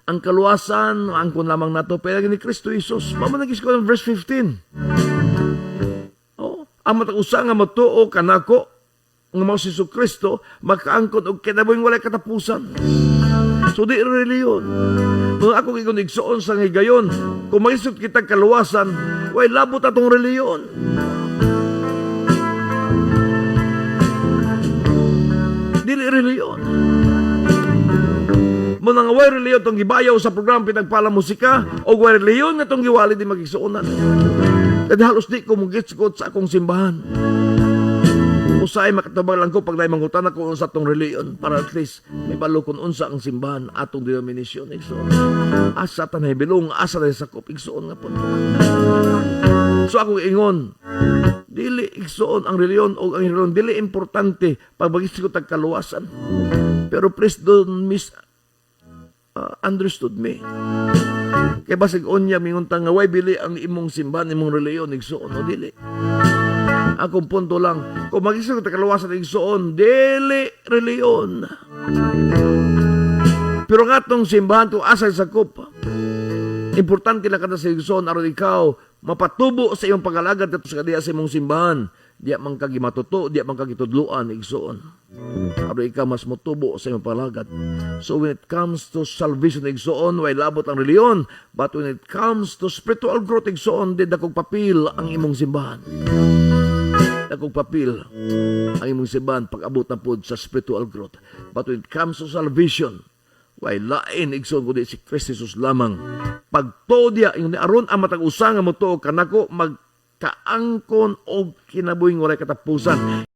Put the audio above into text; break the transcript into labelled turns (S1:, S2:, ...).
S1: ang kaluwasan, angkon lamang nato, pero ni Kristo Jesus. Mamanagis ko ng verse 15. Oh, ang matag-usa nga matuo kanako, ng mga si Kristo, makaangkon og kinabuhing walay katapusan. So di reliyon. Kung ako ikon igsuon sa higayon, kung maisot kita kaluwasan, way labot atong reliyon. Dili reliyon. Muna nga way reliyon itong gibayaw sa program Pinagpala Musika, o way reliyon nga itong giwali di magigsuonan. Kasi halos di ko mugitskot sa akong simbahan. Usay makatabang lang ko pag naay mangutan ako unsa tong reliyon para at least may balo kun unsa ang simbahan atong denominasyon igsoon. Asa tanay bilong asa na sakop igsoon nga pud. So ako ingon dili igsoon ang reliyon o ang reliyon dili importante pag magisi ko tag kaluwasan. Pero please don't understood me. Kaya basig onya mingunta nga way bili ang imong simbahan imong reliyon igsoon o dili. Akong punto lang, kung mag-isip ka kaluwasan ng igsoon, dili reliyon. Pero nga itong simbahan, itong asay sakop, importante lang ka sa igsoon, aron ikaw, mapatubo sa iyong pag-alagad at sa kadiya sa imong simbahan. Diya man kagi matuto, diya man kagi tudluan, igsoon. Aron ikaw mas matubo sa iyong pag-alagad. So when it comes to salvation, igsoon, way labot ang reliyon. But when it comes to spiritual growth, igsoon, di dakong papil ang imong simbahan. Dakong papil ang imong simbahan pag-abot na po sa spiritual growth. But when it comes to salvation, way lain igsoon kundi si Kristo Jesus lamang. Pagtodya, yung aron ang matag-usa nga mo to kanako magkaangkon og kinabuhing walay katapusan.